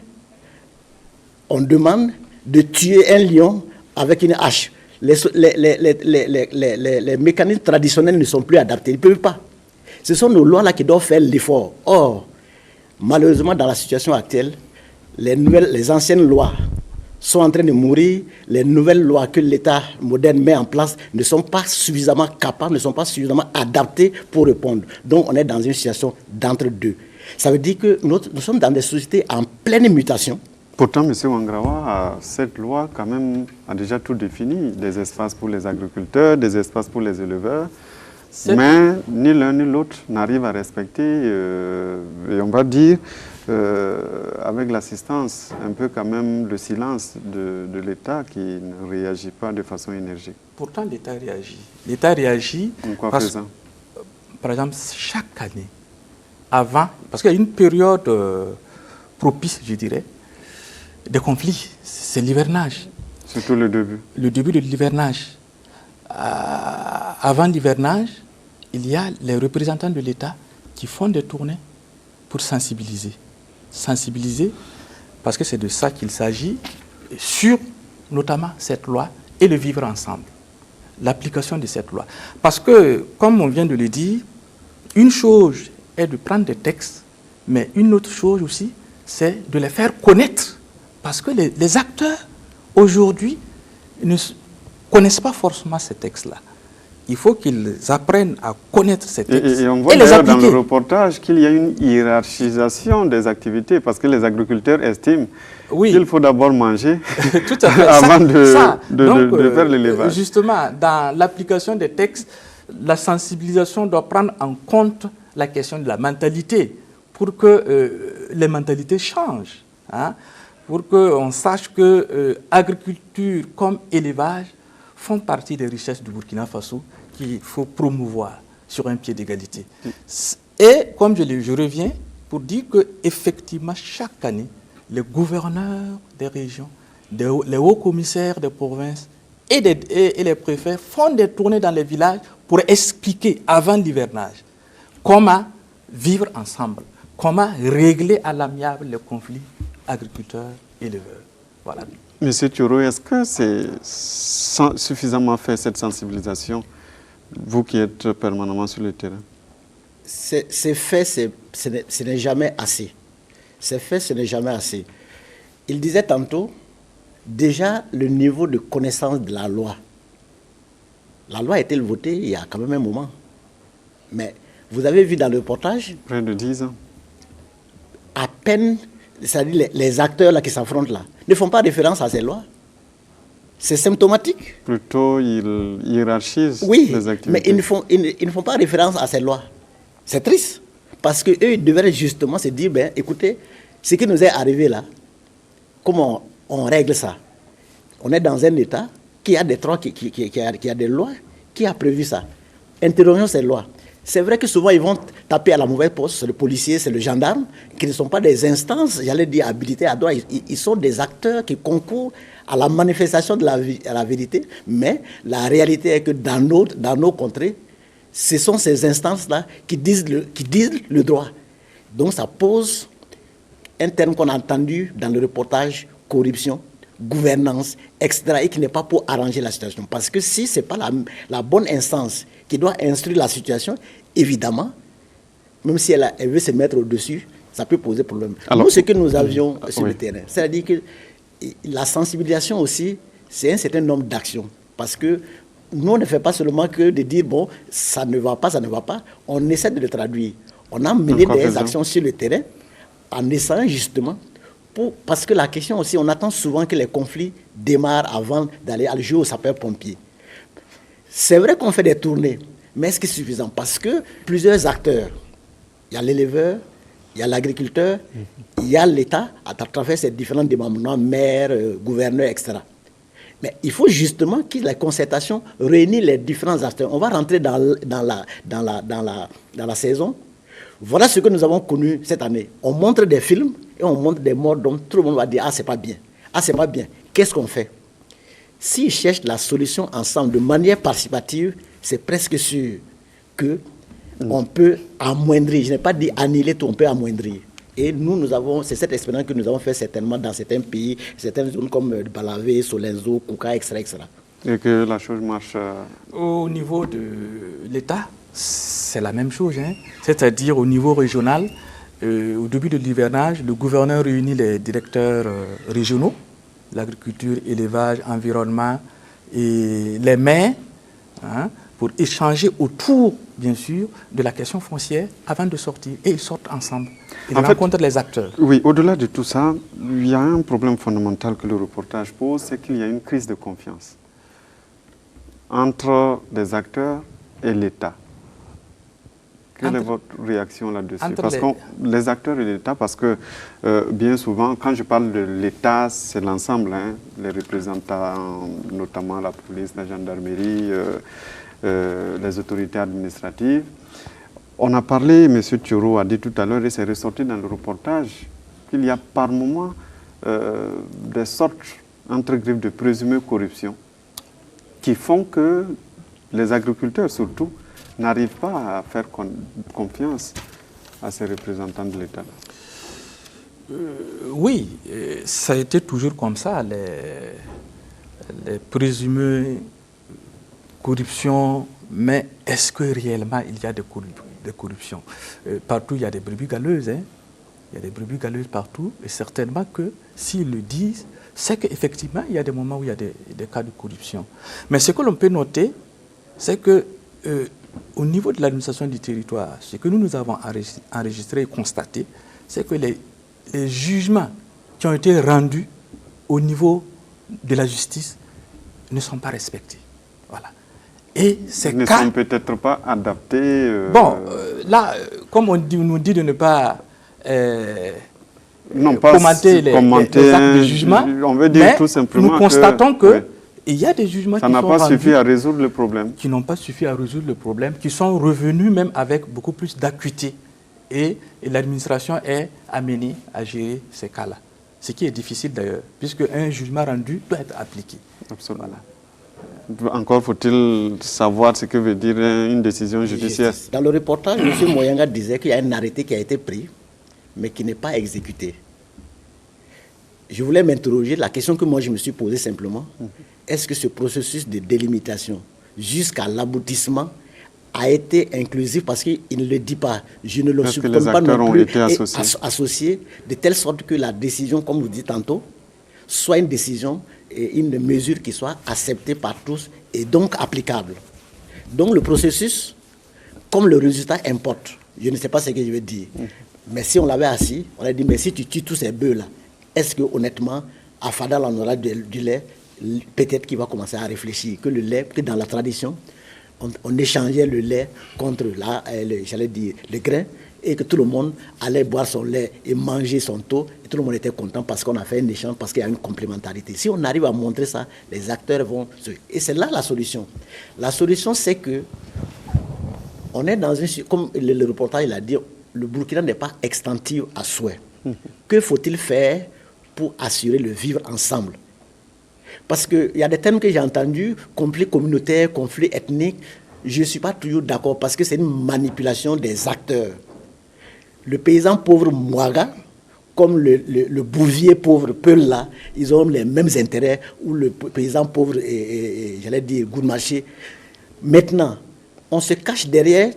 de tuer un lion avec une hache. Les mécanismes traditionnels ne sont plus adaptés, ils ne peuvent pas. Ce sont nos lois là qui doivent faire l'effort. Or, malheureusement, dans la situation actuelle, les anciennes lois sont en train de mourir. Les nouvelles lois que l'État moderne met en place ne sont pas suffisamment capables, ne sont pas suffisamment adaptées pour répondre. Donc, on est dans une situation d'entre-deux. Ça veut dire que nous sommes dans des sociétés en pleine mutation. Pourtant, M. Wangrawa, cette loi quand même a déjà tout défini. Des espaces pour les agriculteurs, des espaces pour les éleveurs. Mais ni l'un ni l'autre n'arrive à respecter, et on va dire, avec l'assistance, un peu quand même le silence de l'État qui ne réagit pas de façon énergique. Pourtant, l'État réagit. L'État réagit parce, par exemple, chaque année, avant, parce qu'il y a une période propice, je dirais, des conflits, c'est l'hivernage. Surtout le début. Le début de l'hivernage. Avant l'hivernage, il y a les représentants de l'État qui font des tournées pour sensibiliser. Sensibiliser, parce que c'est de ça qu'il s'agit, sur notamment cette loi et le vivre ensemble. L'application de cette loi. Parce que, comme on vient de le dire, une chose est de prendre des textes, mais une autre chose aussi, c'est de les faire connaître. Parce que les acteurs, aujourd'hui, ne connaissent pas forcément ces textes-là. Il faut qu'ils apprennent à connaître ces textes et on voit d'ailleurs dans le reportage qu'il y a une hiérarchisation des activités parce que les agriculteurs estiment qu'il faut d'abord manger tout à fait. avant de faire l'élevage. Justement, dans l'application des textes, la sensibilisation doit prendre en compte la question de la mentalité pour que les mentalités changent. Hein, pour qu'on sache que agriculture comme élevage font partie des richesses du Burkina Faso qu'il faut promouvoir sur un pied d'égalité. Et comme je reviens pour dire qu'effectivement, chaque année, les gouverneurs des régions, les hauts commissaires des provinces et les préfets font des tournées dans les villages pour expliquer avant l'hivernage comment vivre ensemble, comment régler à l'amiable les conflits agriculteurs-éleveurs. Voilà. Monsieur Thioro, est-ce que c'est suffisamment fait cette sensibilisation, vous qui êtes permanemment sur le terrain? C'est fait, ce n'est jamais assez. C'est fait, ce n'est jamais assez. Il disait tantôt, déjà le niveau de connaissance de la loi. La loi a été votée il y a quand même un moment. Mais vous avez vu dans le reportage... Près de 10 ans. À peine, c'est-à-dire les acteurs là qui s'affrontent là, ne font pas référence à ces lois. C'est symptomatique. Plutôt, ils hiérarchisent les activités. Mais ils ne font pas référence à ces lois. C'est triste. Parce qu'eux, ils devraient justement se dire, ben, écoutez, ce qui nous est arrivé là, comment on règle ça? On est dans un État qui a des droits, qui a des lois, qui a prévu ça. Interrogeons ces lois. C'est vrai que souvent, ils vont taper à la mauvaise poste, c'est le policier, c'est le gendarme, qui ne sont pas des instances, j'allais dire, habilitées à droit. Ils sont des acteurs qui concourent à la manifestation de la vérité, mais la réalité est que dans nos contrées, ce sont ces instances-là qui disent le droit. Donc ça pose un terme qu'on a entendu dans le reportage, corruption, gouvernance, etc., et qui n'est pas pour arranger la situation. Parce que si ce n'est pas la bonne instance qui doit instruire la situation, évidemment, même si elle veut se mettre au-dessus, ça peut poser problème. Alors, nous, ce que nous avions sur le terrain, c'est-à-dire que la sensibilisation aussi, c'est un certain nombre d'actions. Parce que nous, on ne fait pas seulement que de dire, bon, ça ne va pas, ça ne va pas. On essaie de le traduire. On a mené des actions sur le terrain en essayant justement Parce que la question aussi, on attend souvent que les conflits démarrent avant d'aller à jeu aux sapeurs-pompiers. C'est vrai qu'on fait des tournées, mais est-ce que c'est suffisant? Parce que plusieurs acteurs, il y a l'éleveur, il y a l'agriculteur, il y a l'État, à travers ces différents démembrements, maires, gouverneurs, etc. Mais il faut justement que la concertation réunisse les différents acteurs. On va rentrer dans la saison. Voilà ce que nous avons connu cette année. On montre des films et on montre des morts dont tout le monde va dire « Ah, c'est pas bien. Ah, c'est pas bien. » Qu'est-ce qu'on fait? S'ils cherchent la solution ensemble de manière participative, c'est presque sûr qu'on peut amoindrir. Je n'ai pas dit annihiler tout, on peut amoindrir. Et nous avons, c'est cette expérience que nous avons fait certainement dans certains pays, certaines zones comme Balavé, Solenzo, Kouka, etc., etc. Et que la chose marche. Au niveau de l'État, c'est la même chose. Hein. C'est-à-dire au niveau régional, au début de l'hivernage, le gouverneur réunit les directeurs régionaux, l'agriculture, élevage, environnement et les maires, hein, pour échanger autour, bien sûr, de la question foncière avant de sortir. Et ils sortent ensemble. Ils rencontrent les acteurs. Oui, au-delà de tout ça, il y a un problème fondamental que le reportage pose, c'est qu'il y a une crise de confiance entre les acteurs et l'État. Quelle est votre réaction là-dessus? Parce que les acteurs et l'État, parce que bien souvent, quand je parle de l'État, c'est l'ensemble, hein, les représentants, notamment la police, la gendarmerie, les autorités administratives. On a parlé, M. Thioro a dit tout à l'heure, et c'est ressorti dans le reportage, qu'il y a par moments des sortes, entre griffes, de présumée corruption qui font que les agriculteurs, surtout, n'arrivent pas à faire confiance à ces représentants de l'État. Oui, ça a été toujours comme ça, les présumées corruption, mais est-ce que réellement il y a des corruptions? Partout, il y a des brebis galeuses. Hein? Il y a des brebis galeuses partout. Et certainement que s'ils le disent, c'est qu'effectivement, il y a des moments où il y a des cas de corruption. Mais ce que l'on peut noter, c'est que au niveau de l'administration du territoire, ce que nous avons enregistré et constaté, c'est que les jugements qui ont été rendus au niveau de la justice ne sont pas respectés. Voilà. Et ces Ils ne sont peut-être pas adaptés. Bon, là, comme on nous dit de ne pas, commenter les actes de jugement, on veut dire tout simplement nous constatons que il y a des jugements ça n'a pas suffi à résoudre le problème. Qui n'ont pas suffi à résoudre le problème, qui sont revenus même avec beaucoup plus d'acuité. Et l'administration est amenée à gérer ces cas-là. Ce qui est difficile d'ailleurs, puisque un jugement rendu doit être appliqué. Absolument. Voilà. Encore faut-il savoir ce que veut dire une décision judiciaire. Dans le reportage, M. Moyanga disait qu'il y a un arrêté qui a été pris, mais qui n'est pas exécuté. Je voulais m'interroger, la question que moi je me suis posée simplement, est-ce que ce processus de délimitation jusqu'à l'aboutissement a été inclusif, parce qu'il ne le dit pas, je ne le supporte pas non plus, associé, de telle sorte que la décision, comme vous dites tantôt, soit une décision et une mesure qui soit acceptée par tous et donc applicable. Donc le processus, comme le résultat importe, je ne sais pas ce que je veux dire, mais si on l'avait assis, on aurait dit, mais si tu tues tous ces bœufs-là, est-ce que honnêtement, à Fadal on aura du lait, peut-être qu'il va commencer à réfléchir que le lait, que dans la tradition, on échangeait le lait contre le grain, et que tout le monde allait boire son lait et manger son taux, et tout le monde était content parce qu'on a fait un échange, parce qu'il y a une complémentarité. Si on arrive à montrer ça, les acteurs vont... Et c'est là la solution. La solution, c'est que on est dans une... Comme le reportage l'a dit, le Burkina n'est pas extensive à souhait. Que faut-il faire pour assurer le vivre ensemble? Parce qu'il y a des termes que j'ai entendus, conflit communautaire, conflit ethnique. Je ne suis pas toujours d'accord parce que c'est une manipulation des acteurs. Le paysan pauvre Mouaga, comme le bouvier pauvre Peul là, ils ont les mêmes intérêts, ou le paysan pauvre, j'allais dire, Goudmarché. Maintenant, on se cache derrière,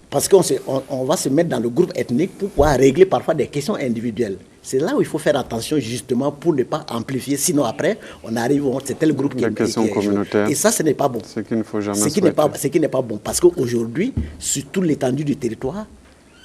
parce qu'on va se mettre dans le groupe ethnique pour pouvoir régler parfois des questions individuelles. C'est là où il faut faire attention justement pour ne pas amplifier. Sinon après, on arrive, c'est tel groupe qui est... Et ça, ce n'est pas bon. Ce qu'il ne faut jamais Ce qui n'est pas bon. Parce qu'aujourd'hui, sur toute l'étendue du territoire,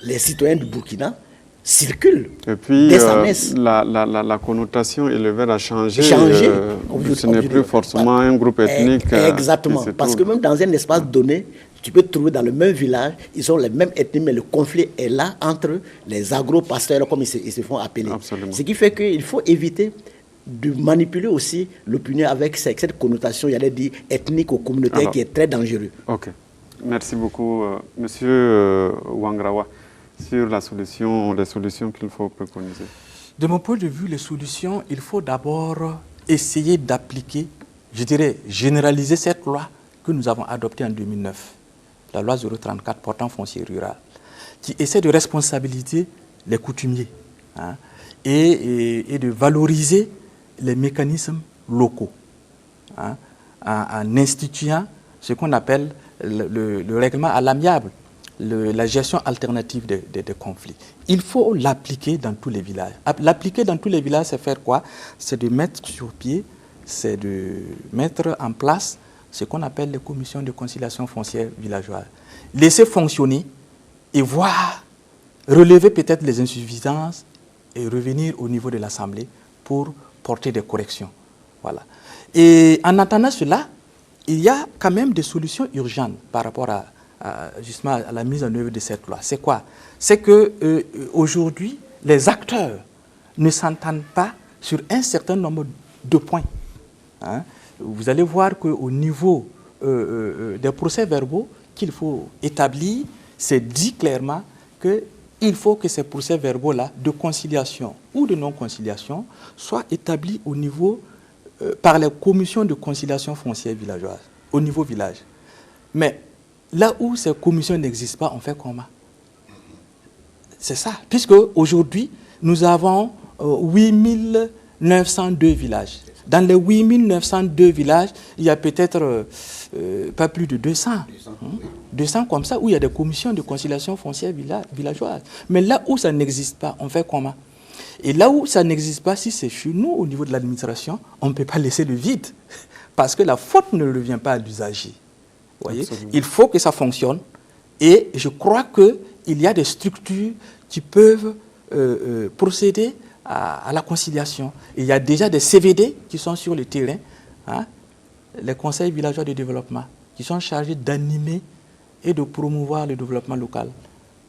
les citoyens du Burkina circulent. Et puis, dès sa naissance. la connotation éleveur a changé. Ce n'est plus forcément un groupe ethnique. Exactement. Parce que même dans un espace donné, tu peux trouver dans le même village, ils ont les mêmes ethnies, mais le conflit est là entre les agro-pasteurs, comme ils se font appeler. Absolument. Ce qui fait qu'il faut éviter de manipuler aussi l'opinion avec cette connotation, il y a dit ethnique ou communautaire, qui est très dangereux. Ok. Merci beaucoup, Monsieur Ouangrawa, sur les solutions qu'il faut préconiser. De mon point de vue, les solutions, il faut d'abord essayer d'appliquer, je dirais, généraliser cette loi que nous avons adoptée en 2009, la loi 034 portant foncier rural, qui essaie de responsabiliser les coutumiers et de valoriser les mécanismes locaux en instituant ce qu'on appelle le règlement à l'amiable, la gestion alternative des conflits. Il faut l'appliquer dans tous les villages. L'appliquer dans tous les villages, c'est faire quoi? C'est de mettre sur pied, c'est de mettre en place ce qu'on appelle les commissions de conciliation foncière villageoise. Laisser fonctionner et voir, relever peut-être les insuffisances et revenir au niveau de l'Assemblée pour porter des corrections. Voilà. Et en attendant cela, il y a quand même des solutions urgentes par rapport justement à la mise en œuvre de cette loi. C'est quoi? C'est qu'aujourd'hui, les acteurs ne s'entendent pas sur un certain nombre de points. Vous allez voir qu'au niveau des procès-verbaux qu'il faut établir, c'est dit clairement qu'il faut que ces procès-verbaux-là de conciliation ou de non-conciliation soient établis au niveau, par les commissions de conciliation foncière villageoise, au niveau village. Mais là où ces commissions n'existent pas, on fait comment? C'est ça, puisque aujourd'hui, nous avons 8902 villages. Dans les 8902 villages, il y a peut-être pas plus de 200. 200 comme ça, où il y a des commissions de conciliation foncière villageoise. Mais là où ça n'existe pas, on fait comment? Et là où ça n'existe pas, si c'est chez nous, au niveau de l'administration, on ne peut pas laisser le vide. Parce que la faute ne revient pas à l'usager. Voyez, il faut que ça fonctionne. Et je crois qu'il y a des structures qui peuvent procéder à la conciliation. Et il y a déjà des CVD qui sont sur le terrain, les conseils villageois de développement, qui sont chargés d'animer et de promouvoir le développement local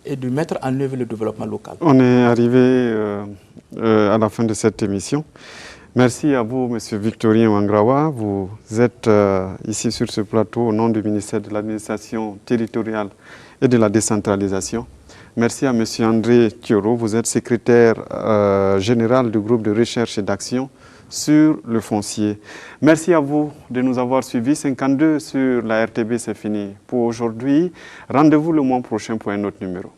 et de mettre en œuvre le développement local. On est arrivé à la fin de cette émission. Merci à vous, M. Victorien Ouangrawa. Vous êtes ici sur ce plateau au nom du ministère de l'Administration territoriale et de la décentralisation. Merci à M. André Thioro. Vous êtes secrétaire général du groupe de recherche et d'action sur le foncier. Merci à vous de nous avoir suivis. 52 sur la RTB, c'est fini pour aujourd'hui. Rendez-vous le mois prochain pour un autre numéro.